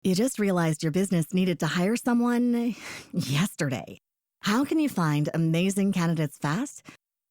You just realized your business needed to hire someone yesterday. How can you find amazing candidates fast?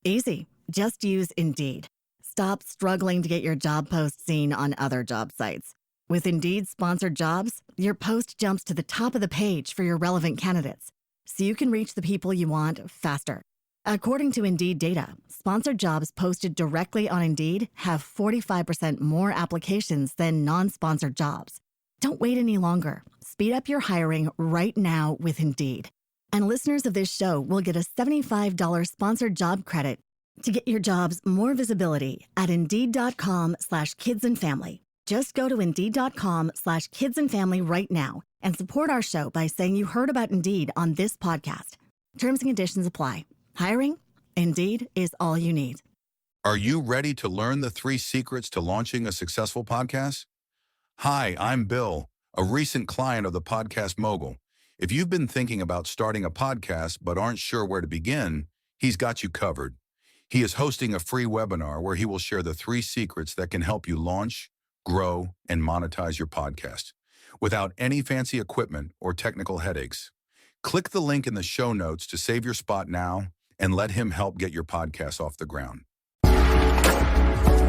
Easy. Just use Indeed. Stop struggling to get your job post seen on other job sites. With Indeed sponsored jobs, your post jumps to the top of the page for your relevant candidates, so you can reach the people you want faster. According to Indeed data, sponsored jobs posted directly on Indeed have 45% more applications than non-sponsored jobs. Don't wait any longer. Speed up your hiring right now with Indeed. And listeners of this show will get a $75 sponsored job credit to get your jobs more visibility at Indeed.com/kidsandfamily. Just go to Indeed.com/kidsandfamily right now and support our show by saying you heard about Indeed on this podcast. Terms and conditions apply. Hiring? Indeed is all you need. Are you ready to learn the 3 secrets to launching a successful podcast? Hi, I'm Bill, a recent client of the Podcast Mogul. If you've been thinking about starting a podcast but aren't sure where to begin, he's got you covered. He is hosting a free webinar where he will share the 3 secrets that can help you launch, grow, and monetize your podcast without any fancy equipment or technical headaches. Click the link in the show notes to save your spot now and let him help get your podcast off the ground.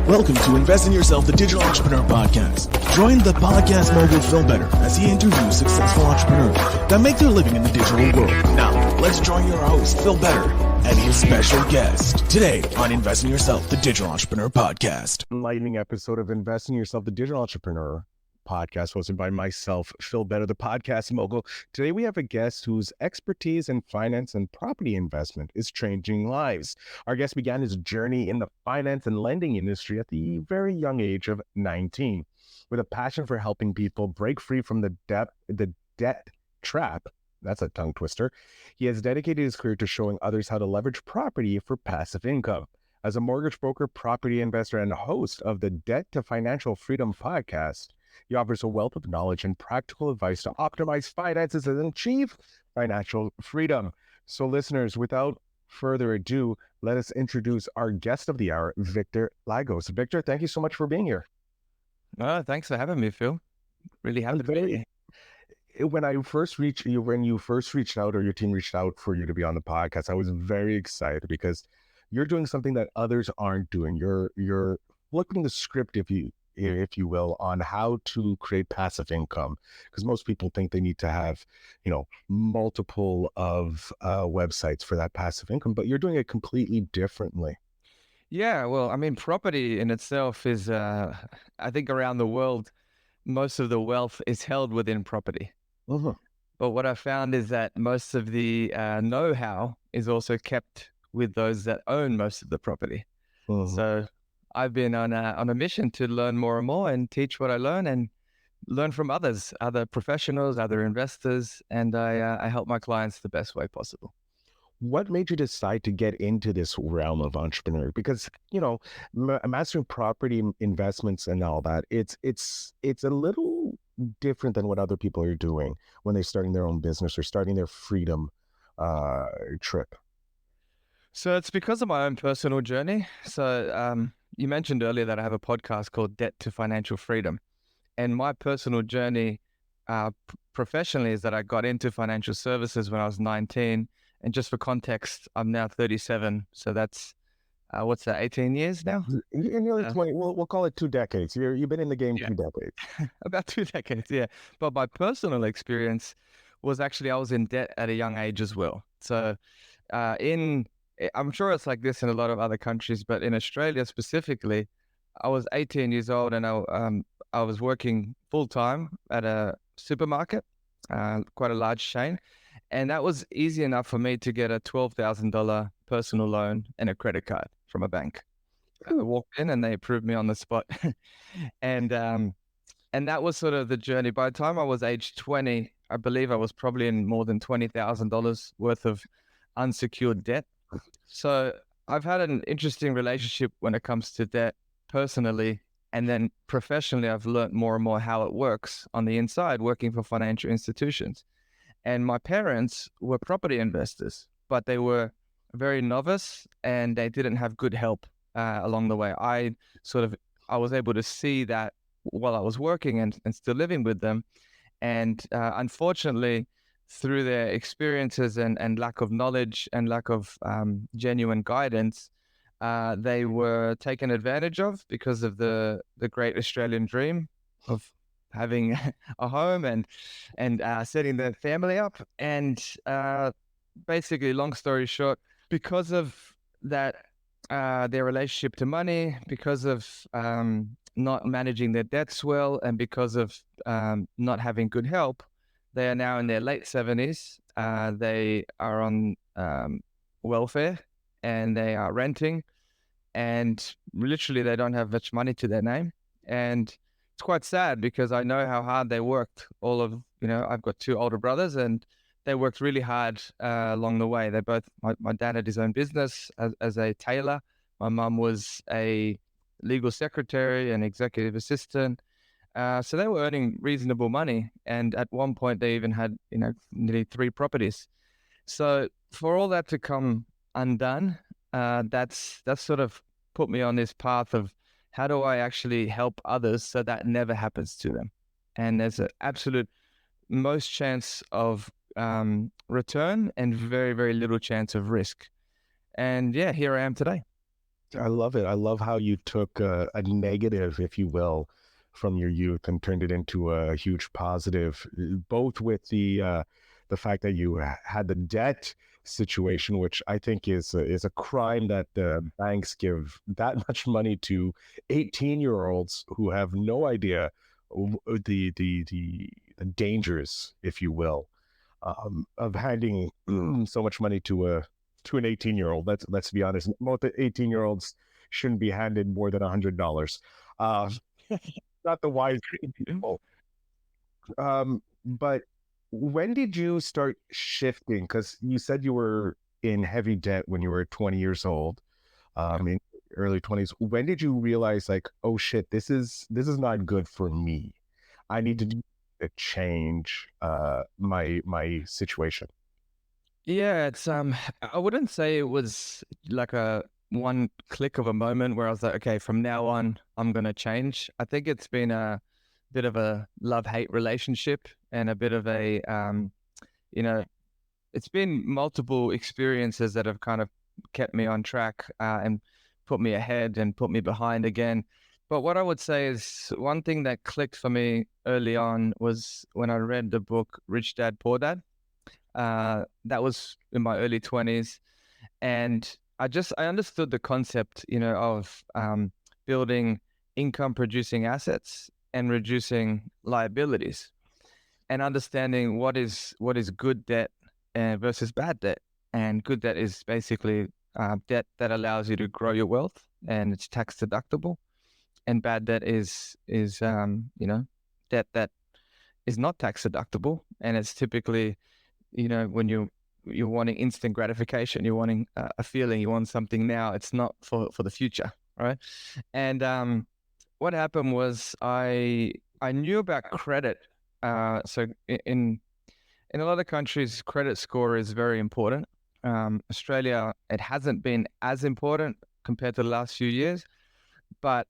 Welcome to Invest in Yourself, the Digital Entrepreneur Podcast. Join the podcast mogul Phil Better as he interviews successful entrepreneurs that make their living in the digital world. Now, let's join your host, Phil Better, and his special guest today on Invest in Yourself, the Digital Entrepreneur Podcast. Enlightening episode of Invest in Yourself, the Digital Entrepreneur Podcast, hosted by myself, Phil Better, the podcast mogul. Today we have a guest whose expertise in finance and property investment is changing lives. Our guest began his journey in the finance and lending industry at the very young age of 19. With a passion for helping people break free from the debt trap, that's a tongue twister, he has dedicated his career to showing others how to leverage property for passive income. As a mortgage broker, property investor, and host of the Debt to Financial Freedom podcast, he offers a wealth of knowledge and practical advice to optimize finances and achieve financial freedom. So listeners, without further ado, let us introduce our guest of the hour, Victor Lagos. Victor, thank you so much for being here. Thanks for having me, Phil. Really happy to be here. When you first reached out, or your team reached out for you to be on the podcast, I was very excited because you're doing something that others aren't doing. You're flipping the script, if you will, on how to create passive income, because most people think they need to have, multiple of websites for that passive income, but you're doing it completely differently. Yeah, well, I mean, property in itself is, I think around the world, most of the wealth is held within property. Uh-huh. But what I found is that most of the know-how is also kept with those that own most of the property. Uh-huh. So I've been on a mission to learn more and more and teach what I learn and learn from others, other professionals, other investors, and I help my clients the best way possible. What made you decide to get into this realm of entrepreneur? Because, mastering property investments and all that, it's a little different than what other people are doing when they're starting their own business or starting their freedom trip. So it's because of my own personal journey. So you mentioned earlier that I have a podcast called Debt to Financial Freedom. And my personal journey professionally is that I got into financial services when I was 19. And just for context, I'm now 37. So that's, 18 years now? You're nearly 20. We'll call it 2 decades. You've been in the game 2 decades. About 2 decades, yeah. But my personal experience was actually I was in debt at a young age as well. So I'm sure it's like this in a lot of other countries, but in Australia specifically, I was 18 years old and I was working full-time at a supermarket, quite a large chain. And that was easy enough for me to get a $12,000 personal loan and a credit card from a bank. I walked in and they approved me on the spot. And that was sort of the journey. By the time I was age 20, I believe I was probably in more than $20,000 worth of unsecured debt. So I've had an interesting relationship when it comes to debt personally, and then professionally, I've learned more and more how it works on the inside, working for financial institutions. And my parents were property investors, but they were very novice and they didn't have good help along the way. I was able to see that while I was working and still living with them. And unfortunately, through their experiences and lack of knowledge and lack of genuine guidance, they were taken advantage of because of the great Australian dream of having a home and setting their family up. And basically, long story short, because of that, their relationship to money, because of not managing their debts well, and because of not having good help, they are now in their late 70s. They are on welfare and they are renting, and literally they don't have much money to their name. And it's quite sad because I know how hard they worked. I've got two older brothers, and they worked really hard along the way. My dad had his own business as a tailor. My mum was a legal secretary and executive assistant. So they were earning reasonable money. And at one point they even had, nearly 3 properties. So for all that to come undone, that's sort of put me on this path of how do I actually help others so that never happens to them. And there's an absolute most chance of return and very, very little chance of risk. And yeah, here I am today. I love it. I love how you took a negative, if you will, from your youth and turned it into a huge positive, both with the fact that you had the debt situation, which I think is a crime that banks give that much money to 18-year-olds who have no idea the dangers, if you will, of handing so much money to an 18-year-old. Let's be honest. Most 18-year-olds shouldn't be handed more than $100. Not the wise people. But when did you start shifting? Because you said you were in heavy debt when you were 20 years old, in early 20s. When did you realize, like, oh shit, this is not good for me? I need to change my situation. Yeah, it's I wouldn't say it was like a one click of a moment where I was like, okay, from now on, I'm gonna change. I think it's been a bit of a love-hate relationship and a bit of a it's been multiple experiences that have kind of kept me on track and put me ahead and put me behind again. But what I would say is one thing that clicked for me early on was when I read the book Rich Dad Poor Dad. That was in my early 20s, and I understood the concept, of building income producing assets and reducing liabilities, and understanding what is good debt versus bad debt. And good debt is basically debt that allows you to grow your wealth and it's tax deductible, and bad debt is debt that is not tax deductible, and it's typically when you're wanting instant gratification, you're wanting a feeling, you want something now. It's not for the future, right? And what happened was I knew about credit. So in a lot of countries, credit score is very important. Australia, it hasn't been as important compared to the last few years, but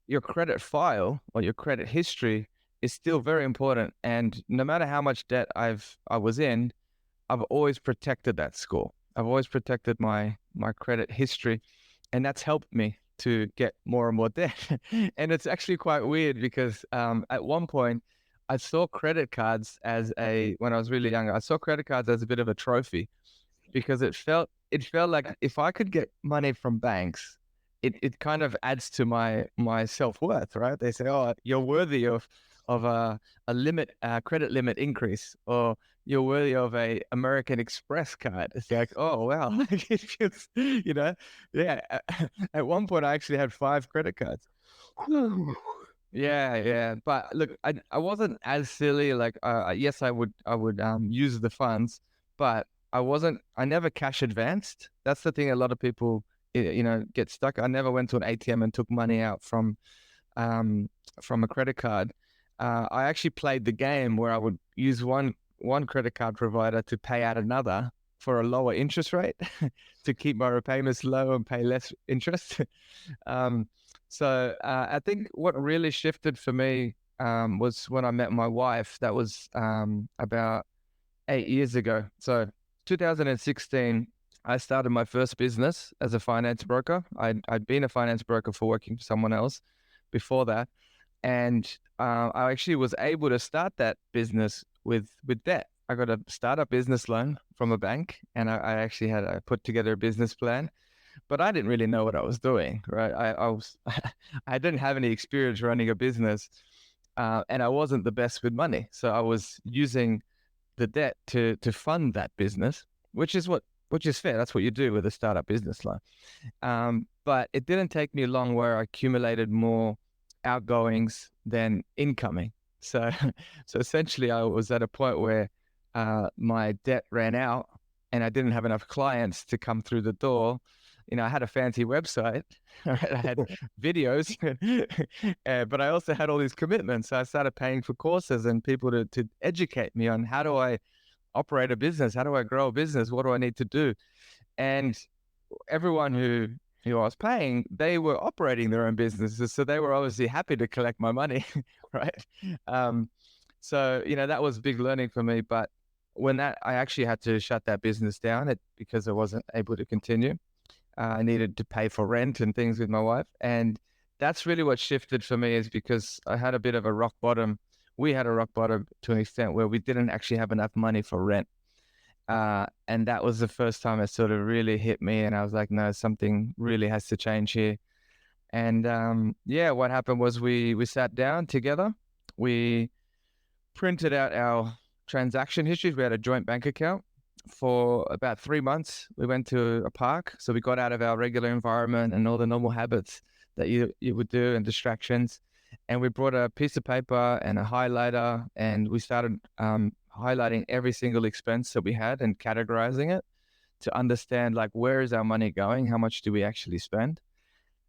your credit file or your credit history is still very important. And no matter how much debt I was in, I've always protected that score. I've always protected my credit history, and that's helped me to get more and more debt. And it's actually quite weird because at one point I saw credit cards when I was really young, I saw credit cards as a bit of a trophy, because it felt like if I could get money from banks, it kind of adds to my self-worth, right? They say, oh, you're worthy of a credit limit increase, or you're worthy of a American Express card. It's like, oh wow, it feels, yeah. At one point, I actually had 5 credit cards. Yeah. But look, I wasn't as silly. Like, yes, I would use the funds, but I never cash advanced. That's the thing. A lot of people, get stuck. I never went to an ATM and took money out from a credit card. I actually played the game where I would use one credit card provider to pay out another for a lower interest rate to keep my repayments low and pay less interest. So I think what really shifted for me was when I met my wife. That was about 8 years ago. So 2016, I started my first business as a finance broker. I'd been a finance broker for working for someone else before that. And I actually was able to start that business with debt. I got a startup business loan from a bank, and I actually I put together a business plan, but I didn't really know what I was doing, right? I was, I didn't have any experience running a business, and I wasn't the best with money. So I was using the debt to fund that business, which is fair. That's what you do with a startup business loan. But it didn't take me long where I accumulated more outgoings than incoming. So essentially I was at a point where my debt ran out and I didn't have enough clients to come through the door. I had a fancy website, right? I had videos, but I also had all these commitments. So I started paying for courses and people to educate me on how do I operate a business? How do I grow a business? What do I need to do? And everyone who I was paying, they were operating their own businesses. So they were obviously happy to collect my money, right? So, that was big learning for me. But when I actually had to shut that business down because I wasn't able to continue. I needed to pay for rent and things with my wife. And that's really what shifted for me, is because I had a bit of a rock bottom. We had a rock bottom to an extent where we didn't actually have enough money for rent. And that was the first time it sort of really hit me. And I was like, no, something really has to change here. And what happened was we sat down together. We printed out our transaction histories. We had a joint bank account. For about 3 months, we went to a park. So we got out of our regular environment and all the normal habits that you would do and distractions. And we brought a piece of paper and a highlighter, and we started highlighting every single expense that we had and categorizing it to understand, like, where is our money going? How much do we actually spend?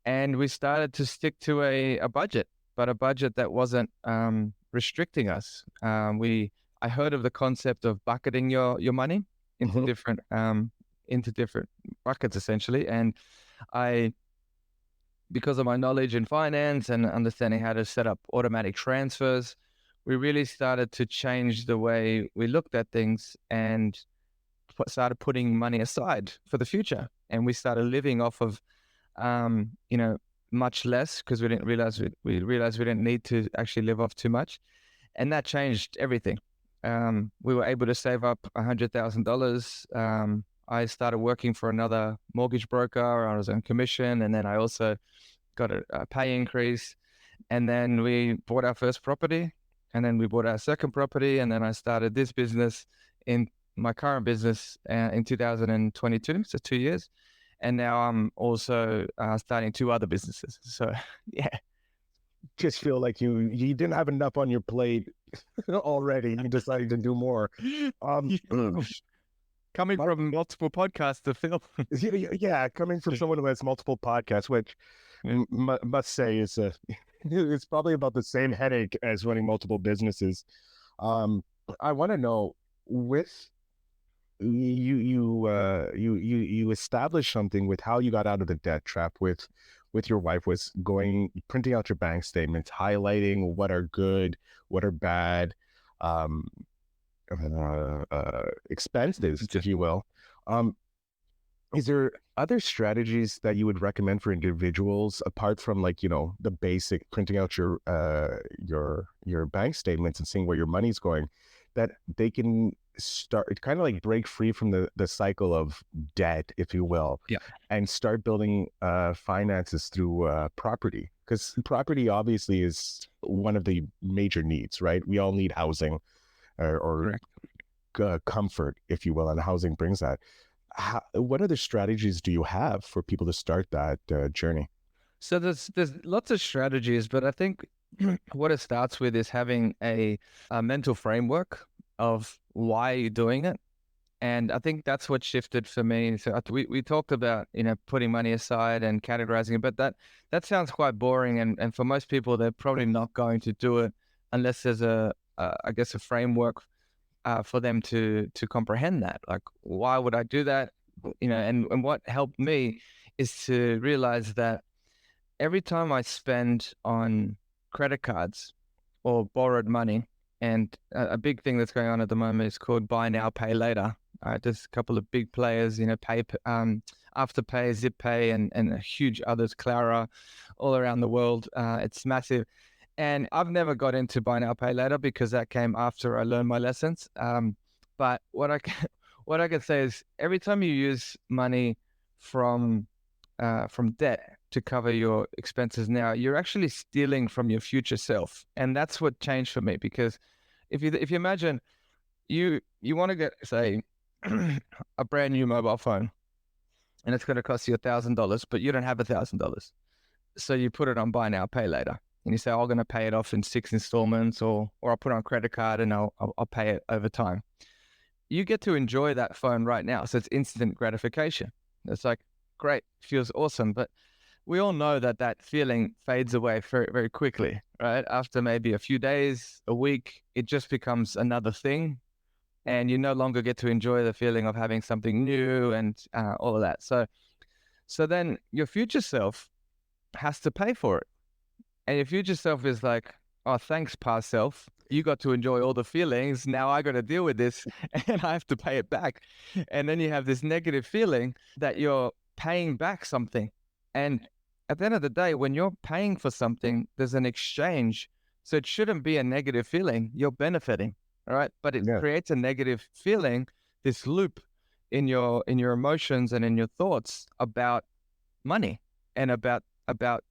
And we started to stick to a budget, but a budget that wasn't restricting us. I heard of the concept of bucketing your money into different buckets, essentially. And because of my knowledge in finance and understanding how to set up automatic transfers, we really started to change the way we looked at things and started putting money aside for the future. And we started living off of, much less, because we realized we didn't need to actually live off too much. And that changed everything. We were able to save up $100,000. I started working for another mortgage broker. I was on commission, and then I also got a pay increase. And then we bought our first property, and then we bought our second property, and then I started this business, in my current business, in 2022, so 2 years. And now I'm also starting 2 other businesses. So, yeah. Just feel like you didn't have enough on your plate already. You decided to do more. Coming from multiple podcasts to Phil. Yeah, coming from someone who has multiple podcasts, which must say is it's probably about the same headache as running multiple businesses. I want to know, with you established something with how you got out of the debt trap with your wife, was printing out your bank statements, highlighting what are good, what are bad, expenses, if you will. Is there other strategies that you would recommend for individuals, apart from, like, the basic printing out your bank statements and seeing where your money's going, that they can start kind of like break free from the cycle of debt, if you will, and start building finances through property? Because property obviously is one of the major needs, right? We all need housing or comfort, if you will, and housing brings that. What other strategies do you have for people to start that journey? So there's lots of strategies, but I think what it starts with is having a mental framework of why you're doing it. And I think that's what shifted for me. So we talked about, putting money aside and categorizing it, but that sounds quite boring. And for most people, they're probably not going to do it unless there's a framework for them to comprehend that. Like, why would I do that? And what helped me is to realize that every time I spend on credit cards, or borrowed money. And a big thing that's going on at the moment is called buy now, pay later. There's a couple of big players, Afterpay, ZipPay, and huge others, Clara, all around the world. It's massive. And I've never got into buy now, pay later because that came after I learned my lessons. But what I can say is every time you use money from debt to cover your expenses now, you're actually stealing from your future self. And that's what changed for me, because if you imagine you want to get, say, a brand new mobile phone, and it's going to cost you $1,000, but you don't have $1,000. So you put it on buy now, pay later. And you say, I'm going to pay it off in 6 installments, or I'll put it on a credit card and I'll pay it over time. You get to enjoy that phone right now. So it's instant gratification. It's like, great, feels awesome. But we all know that feeling fades away very, very quickly, right? After maybe a few days, a week, it just becomes another thing. And you no longer get to enjoy the feeling of having something new and all of that. So then your future self has to pay for it. And your future self is like, oh, thanks, past self. You got to enjoy all the feelings. Now I got to deal with this and I have to pay it back. And then you have this negative feeling that you're paying back something. And at the end of the day, when you're paying for something, there's an exchange. So it shouldn't be a negative feeling. You're benefiting. All right. But it creates a negative feeling, this loop in your emotions and in your thoughts about money and about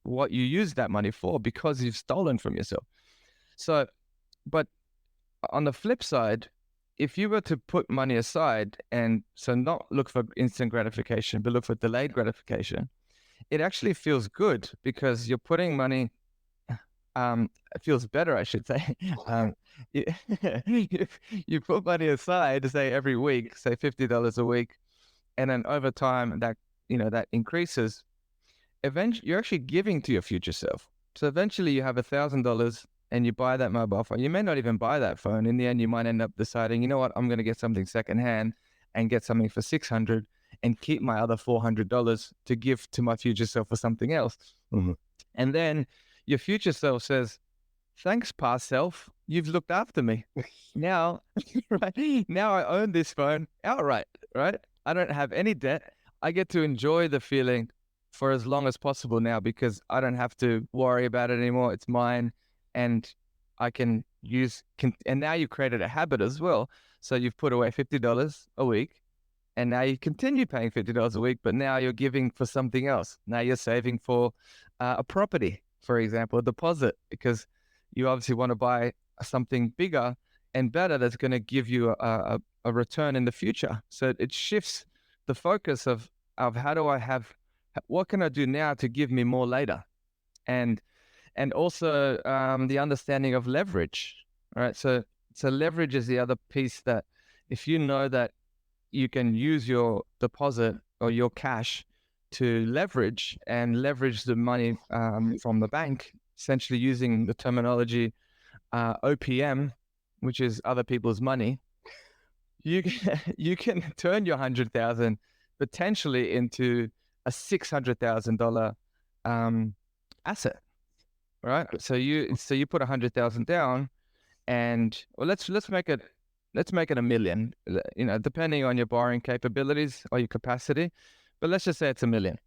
what you use that money for, because you've stolen from yourself. So, but on the flip side, if you were to put money aside and so not look for instant gratification, but look for delayed gratification, it actually feels good because you're putting money, it feels better, I should say. You put money aside, say every week, say $50 a week, and then over time that increases. Eventually, you're actually giving to your future self. So eventually, you have $1,000 and you buy that mobile phone. You may not even buy that phone. In the end, you might end up deciding, you know what, I'm going to get something secondhand and get something for $600 and keep my other $400 to give to my future self for something else. Mm-hmm. And then your future self says, thanks, past self. You've looked after me. Now, right? Now I own this phone outright, right? I don't have any debt. I get to enjoy the feeling for as long as possible now because I don't have to worry about it anymore. It's mine, and I can use. And now you've created a habit as well. So you've put away $50 a week, and now you continue paying $50 a week, but now you're giving for something else. Now you're saving for a property, for example, a deposit, because you obviously want to buy something bigger and better that's going to give you a return in the future. So it shifts the focus of how do I have, what can I do now to give me more later? And also the understanding of leverage, right? So leverage is the other piece, that if you know that you can use your deposit or your cash to leverage the money from the bank, essentially using the terminology OPM, which is other people's money, you can turn your $100,000 potentially into a $600,000 asset, right? So you put $100,000 down, and let's make it $1 million, depending on your borrowing capabilities or your capacity, but let's just say it's $1 million.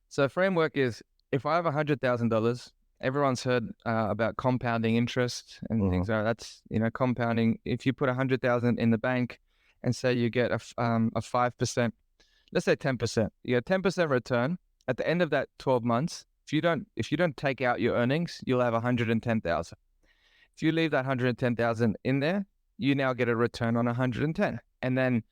So framework is, if I have $100,000, everyone's heard about compounding interest and things like that. That's, compounding. If you put $100,000 in the bank and say you get a 5%, let's say 10%, you get 10% return at the end of that 12 months. If you don't take out your earnings, you'll have 110,000. If you leave that 110,000 in there, you now get a return on 110. And then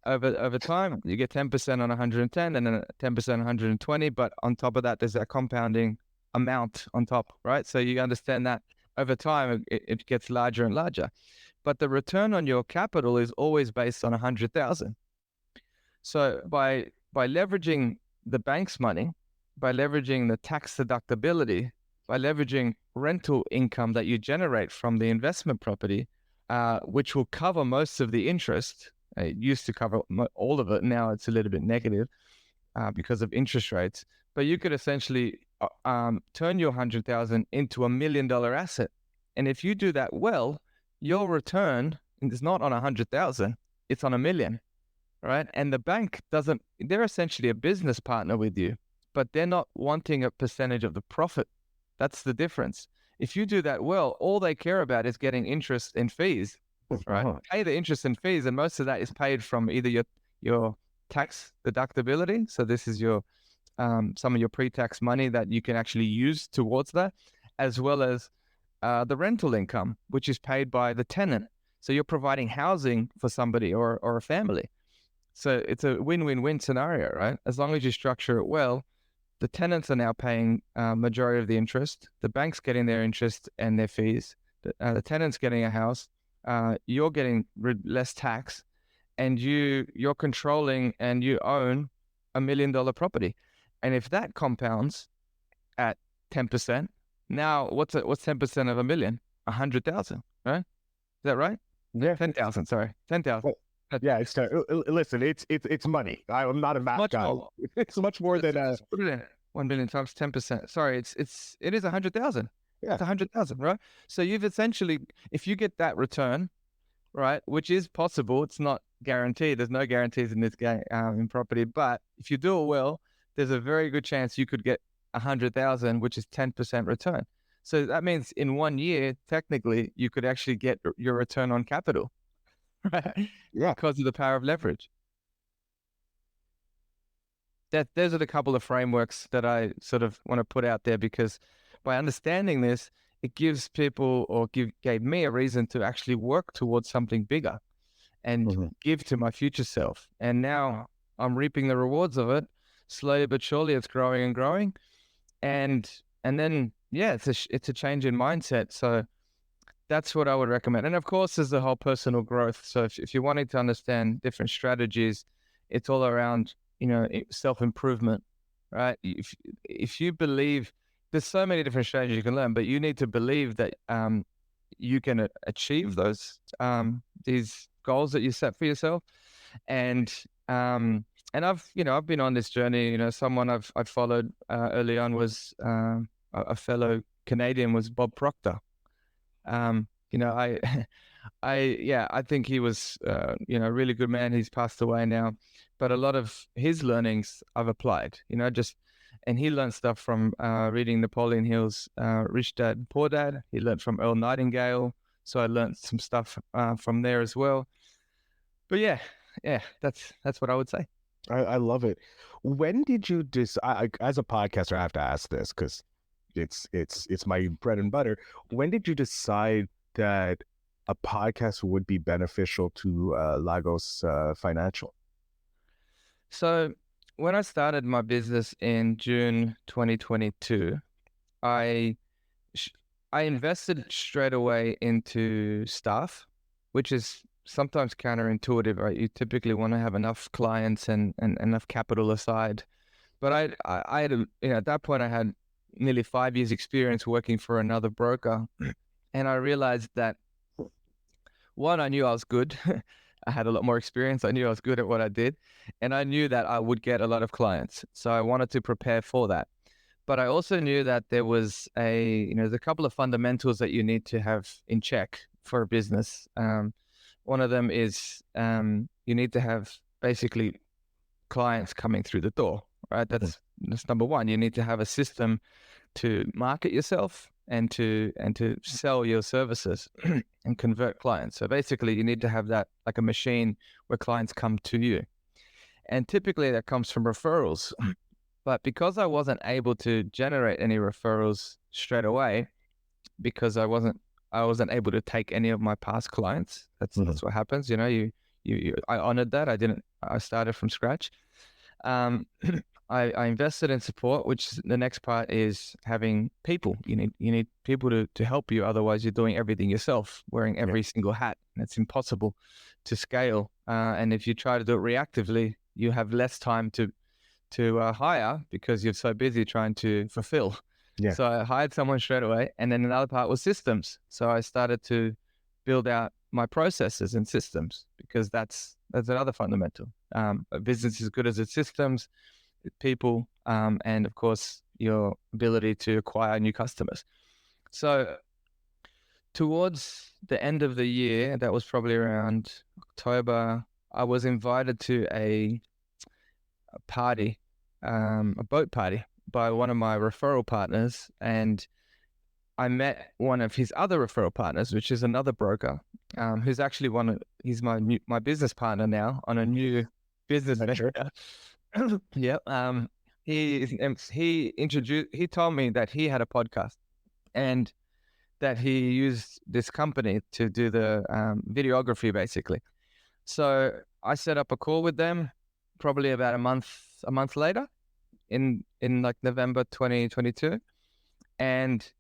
over time, you get 10% on 110 and then 10% on 120. But on top of that, there's that compounding amount on top, right? So you understand that over time, it gets larger and larger. But the return on your capital is always based on 100,000. So by leveraging the bank's money, by leveraging the tax deductibility, by leveraging rental income that you generate from the investment property, which will cover most of the interest. It used to cover all of it. Now it's a little bit negative because of interest rates. But you could essentially turn your 100,000 into $1 million asset. And if you do that well, your return is not on 100,000, it's on 1 million, right? And the bank they're essentially a business partner with you, but they're not wanting a percentage of the profit. That's the difference. If you do that well, all they care about is getting interest and fees, right? Pay the interest and fees, and most of that is paid from either your tax deductibility. So this is your some of your pre-tax money that you can actually use towards that, as well as the rental income, which is paid by the tenant. So you're providing housing for somebody or a family. So it's a win-win-win scenario, right? As long as you structure it well, the tenants are now paying majority of the interest. The bank's getting their interest and their fees. The tenant's getting a house. You're getting less tax, and you're controlling and you own $1 million property. And if that compounds at 10%, now what's 10% of 1 million? 100,000, right? Is that right? Yeah. 10,000. Sorry, 10,000. Yeah, listen, it's money. I'm not a math guy. It's much more than put it in 1 million times 10%. Sorry, it is 100,000. Yeah. It's 100,000, right? So you've essentially, if you get that return, right, which is possible, it's not guaranteed. There's no guarantees in this game in property, but if you do it well, there's a very good chance you could get 100,000, which is 10% return. So that means in 1 year, technically, you could actually get your return on capital, right? Yeah. Because of the power of leverage. Those are the couple of frameworks that I sort of want to put out there, because by understanding this, it gives people gave me a reason to actually work towards something bigger and give to my future self. And now I'm reaping the rewards of it. Slowly but surely, it's growing and growing. And then, yeah, it's a change in mindset. So that's what I would recommend. And of course, there's the whole personal growth. So if you're wanting to understand different strategies, it's all around, self-improvement, right? If you believe, there's so many different strategies you can learn, but you need to believe that you can achieve these goals that you set for yourself. And I've been on this journey. Someone I've followed early on was a fellow Canadian, was Bob Proctor. I think he was a really good man. He's passed away now, but a lot of his learnings I've applied. And he learned stuff from reading Napoleon Hill's Rich Dad, Poor Dad. He learned from Earl Nightingale, so I learned some stuff from there as well. But yeah, that's what I would say. I love it. When did you decide? As a podcaster, I have to ask this because it's my bread and butter. When did you decide that a podcast would be beneficial to Lagos Financial? So when I started my business in June 2022, I invested straight away into staff, which is sometimes counterintuitive, right? You typically want to have enough clients and enough capital aside. But I had, at that point, I had nearly 5 years experience working for another broker. And I realized that, one, I knew I was good. I had a lot more experience. I knew I was good at what I did. And I knew that I would get a lot of clients. So I wanted to prepare for that. But I also knew that there was there's a couple of fundamentals that you need to have in check for a business. One of them is you need to have basically clients coming through the door, right? That's number one. You need to have a system to market yourself and to sell your services and convert clients. So basically, you need to have that like a machine where clients come to you. And typically that comes from referrals. But because I wasn't able to generate any referrals straight away, because I wasn't able to take any of my past clients. That's what happens. I honored that. I started from scratch. I invested in support, which the next part is having people. You need people to help you. Otherwise, you're doing everything yourself, wearing every single hat. And it's impossible to scale. And if you try to do it reactively, you have less time to hire because you're so busy trying to fulfill. Yeah. So I hired someone straight away. And then another part was systems. So I started to build out my processes and systems, because that's another fundamental. A business is as good as its systems, people, and of course, your ability to acquire new customers. So towards the end of the year, that was probably around October, I was invited to a party, a boat party by one of my referral partners. And I met one of his other referral partners, which is another broker, who's actually he's my business partner now on a new business venture. Yeah. He told me that he had a podcast and that he used this company to do the videography, basically. So I set up a call with them probably about a month later in like November 2022. And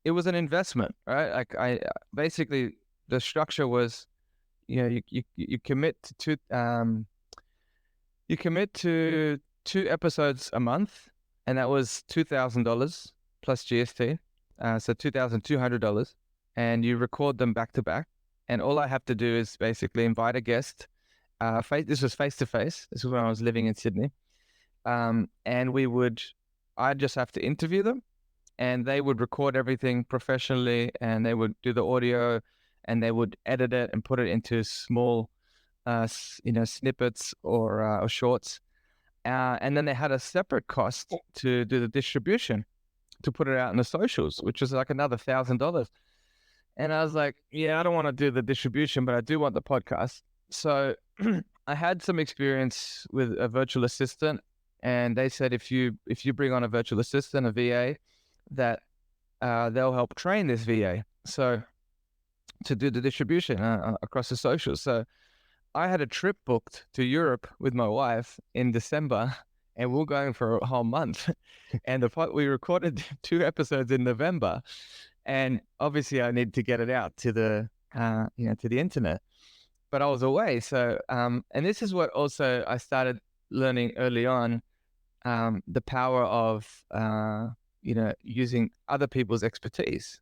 it was an investment, right? Like I basically, the structure was, you commit to two episodes a month, and that was $2,000 plus GST, so $2,200, and you record them back to back. And all I have to do is basically invite a guest. This was face to face. This was when I was living in Sydney, and I'd just have to interview them, and they would record everything professionally, and they would do the audio, and they would edit it and put it into small, snippets or shorts. And then they had a separate cost to do the distribution, to put it out in the socials, which was like another $1,000. And I was like, yeah, I don't want to do the distribution, but I do want the podcast. So I had some experience with a virtual assistant, and they said if you bring on a virtual assistant, a VA, that they'll help train this VA so to do the distribution across the socials. So I had a trip booked to Europe with my wife in December, and we're going for a whole month. And we recorded 2 episodes in November, and obviously I need to get it out to the to the internet. But I was away, so and this is what also I started learning early on, the power of using other people's expertise,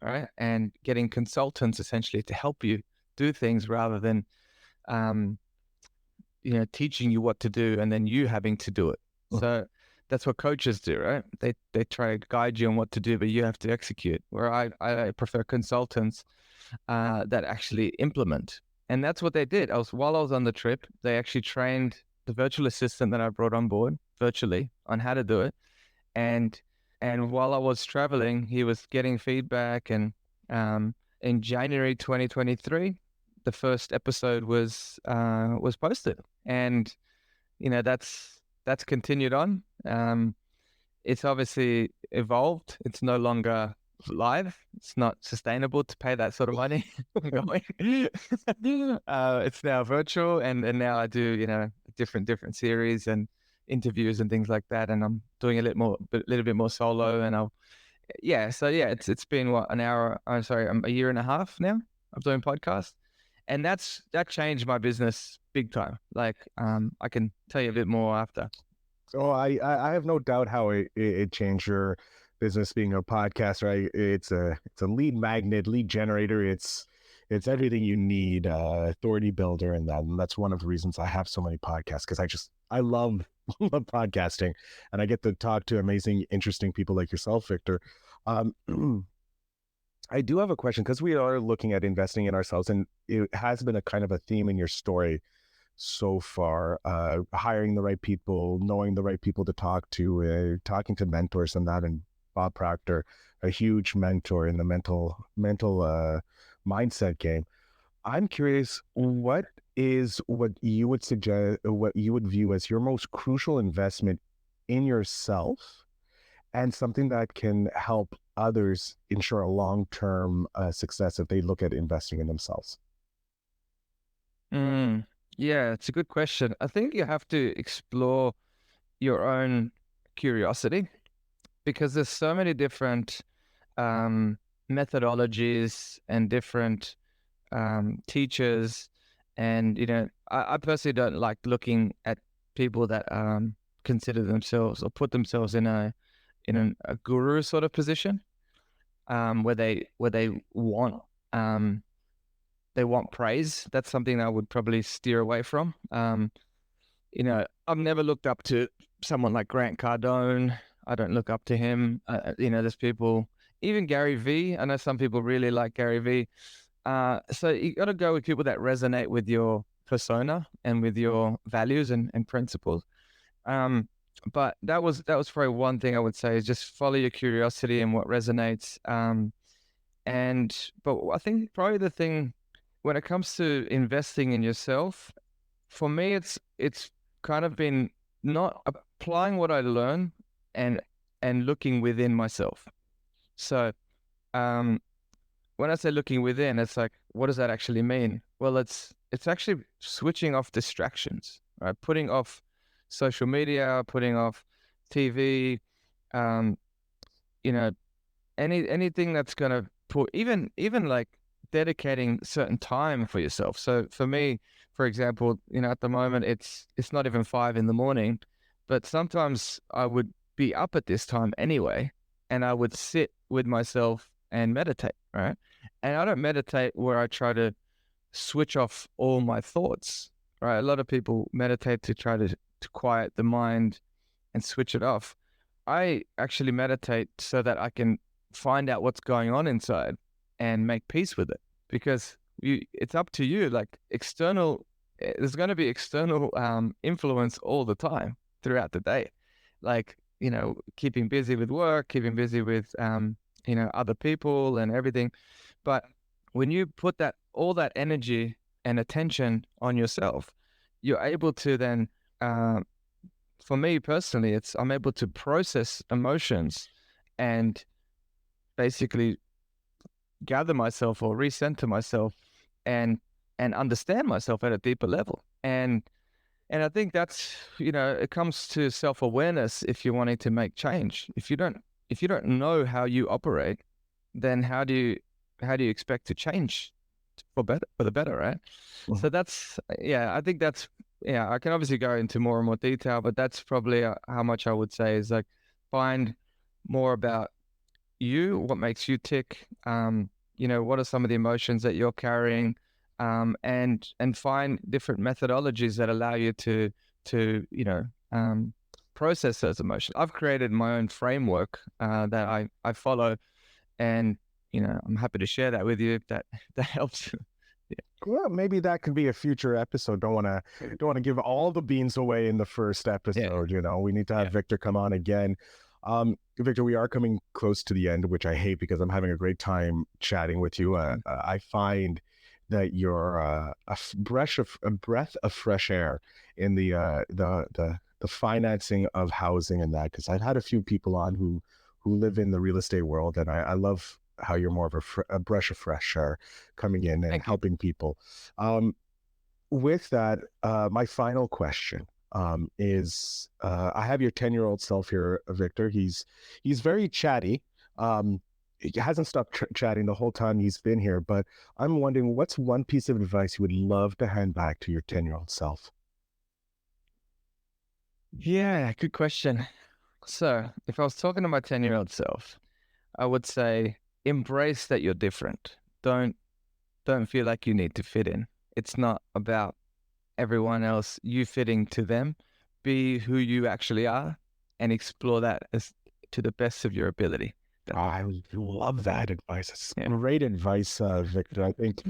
right, and getting consultants essentially to help you do things rather than teaching you what to do and then you having to do it. So that's what coaches do, right? They try to guide you on what to do, but you have to execute. Where I prefer consultants that actually implement. And that's what they did. While I was on the trip, they actually trained the virtual assistant that I brought on board virtually on how to do it. And while I was traveling, he was getting feedback. And in January 2023, the first episode was posted, and that's continued on. It's obviously evolved. It's no longer live. It's not sustainable to pay that sort of money going. It's now virtual, and now I do different series and interviews and things like that, and I'm doing a little bit more solo, and it's been a year and a half now of doing podcasts. And that changed my business big time. Like, I can tell you a bit more after. So I have no doubt how it changed your business being a podcaster. Right? It's a lead magnet, lead generator. It's everything you need, authority builder, and that's one of the reasons I have so many podcasts, because I love podcasting, and I get to talk to amazing, interesting people like yourself, Victor. I do have a question, because we are looking at investing in ourselves, and it has been a kind of a theme in your story so far, hiring the right people, knowing the right people to talk to, talking to mentors and that, and Bob Proctor, a huge mentor in the mental mindset game. I'm curious, what you would suggest, what you would view as your most crucial investment in yourself, and something that can help others ensure a long-term success if they look at investing in themselves? Yeah, it's a good question. I think you have to explore your own curiosity, because there's so many different methodologies and different teachers. And, I personally don't like looking at people that consider themselves or put themselves in a guru sort of position, where they want praise. That's something I would probably steer away from. I've never looked up to someone like Grant Cardone. I don't look up to him. There's people even Gary Vee. I know some people really like Gary Vee. So you got to go with people that resonate with your persona and with your values and principles. But that was probably one thing I would say is just follow your curiosity and what resonates. But I think probably the thing when it comes to investing in yourself, for me, it's kind of been not applying what I learn and looking within myself. So when I say looking within, it's like, what does that actually mean? Well, it's actually switching off distractions, right? Putting off social media, putting off TV, you know, anything that's gonna put even like dedicating certain time for yourself. So for me, for example, at the moment it's not even 5 a.m, but sometimes I would be up at this time anyway, and I would sit with myself and meditate, right? And I don't meditate where I try to switch off all my thoughts, right? A lot of people meditate to try to quiet the mind and switch it off. I actually meditate so that I can find out what's going on inside and make peace with it, because it's up to you. Like there's going to be external influence all the time throughout the day, like keeping busy with work, keeping busy with other people and everything. But when you put all that energy and attention on yourself, you're able to then for me personally, I'm able to process emotions and basically gather myself or recenter myself and understand myself at a deeper level. And I think that's, it comes to self-awareness. If you're wanting to make change, if you don't know how you operate, then how do you expect to change for the better, right? Mm-hmm. So that's, I think that's, I can obviously go into more and more detail, but that's probably how much I would say is like, find more about you, what makes you tick, what are some of the emotions that you're carrying, and find different methodologies that allow you to process those emotions. I've created my own framework that I follow, and I'm happy to share that with you if that helps. Yeah. Well, maybe that could be a future episode. Don't want to give all the beans away in the first episode. Yeah. We need to have Victor come on again. Victor, we are coming close to the end, which I hate because I'm having a great time chatting with you. I find that you're a breath of fresh air in the financing of housing and that, because I've had a few people on who live in the real estate world, and I love how you're more of a breath of fresh air coming in and helping people. With that, my final question is, I have your 10-year-old self here, Victor. He's very chatty. He hasn't stopped chatting the whole time he's been here, but I'm wondering, what's one piece of advice you would love to hand back to your 10-year-old self? Yeah, good question. So if I was talking to my 10-year-old self, I would say, embrace that you're different. Don't feel like you need to fit in. It's not about everyone else, you fitting to them. Be who you actually are and explore that as to the best of your ability. I love that advice. It's great advice, Victor. I think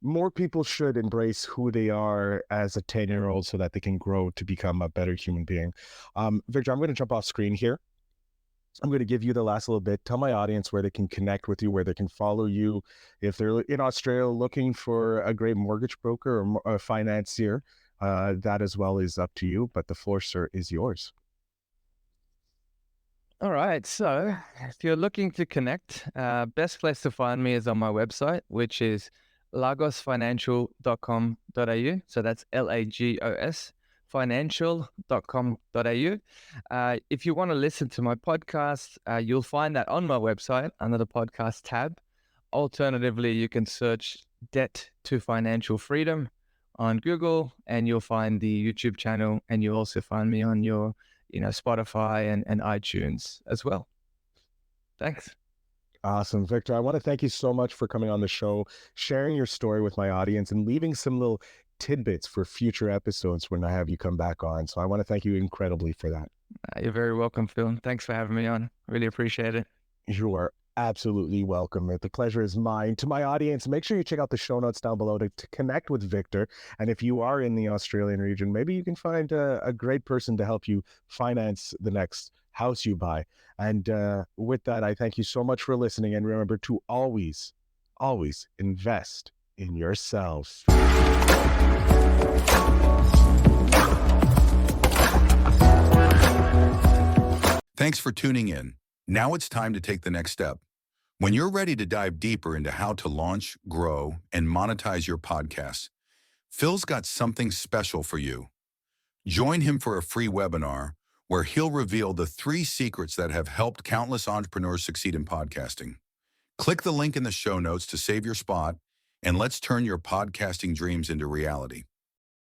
more people should embrace who they are as a 10-year-old so that they can grow to become a better human being. Victor, I'm going to jump off screen here. I'm going to give you the last little bit. Tell my audience where they can connect with you, where they can follow you. If they're in Australia looking for a great mortgage broker or a financier, that as well is up to you. But the floor, sir, is yours. All right. So if you're looking to connect, best place to find me is on my website, which is lagosfinancial.com.au. So that's LAGOS. financial.com.au. If you want to listen to my podcast, you'll find that on my website under the podcast tab. Alternatively, you can search Debt to Financial Freedom on Google, and you'll find the YouTube channel, and you'll also find me on your Spotify and iTunes as well. Thanks. Awesome, Victor. I want to thank you so much for coming on the show, sharing your story with my audience, and leaving some little tidbits for future episodes when I have you come back on. So I want to thank you incredibly for that. You're very welcome, Phil. Thanks for having me on. Really appreciate it. You are absolutely welcome. The pleasure is mine. To my audience, make sure you check out the show notes down below to connect with Victor. And if you are in the Australian region, maybe you can find a great person to help you finance the next house you buy. And with that, I thank you so much for listening. And remember to always, always invest in yourself. Thanks for tuning in. Now it's time to take the next step. When you're ready to dive deeper into how to launch, grow, and monetize your podcast, Phil's got something special for you. Join him for a free webinar where he'll reveal the 3 secrets that have helped countless entrepreneurs succeed in podcasting. Click the link in the show notes to save your spot, and let's turn your podcasting dreams into reality.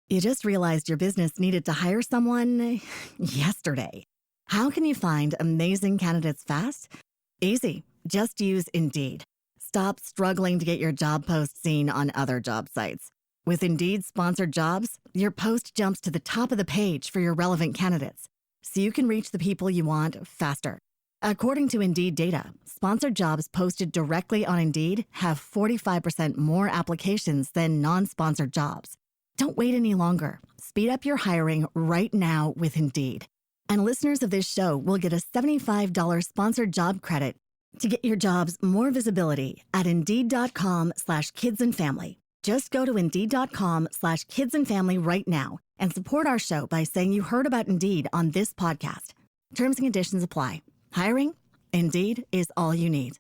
You just realized your business needed to hire someone yesterday. How can you find amazing candidates fast? Easy. Just use Indeed. Stop struggling to get your job post seen on other job sites. With Indeed sponsored jobs, your post jumps to the top of the page for your relevant candidates, so you can reach the people you want faster. According to Indeed data, sponsored jobs posted directly on Indeed have 45% more applications than non-sponsored jobs. Don't wait any longer. Speed up your hiring right now with Indeed. And listeners of this show will get a $75 sponsored job credit to get your jobs more visibility at Indeed.com/kidsandfamily. Just go to Indeed.com/kidsandfamily right now and support our show by saying you heard about Indeed on this podcast. Terms and conditions apply. Hiring? Indeed is all you need.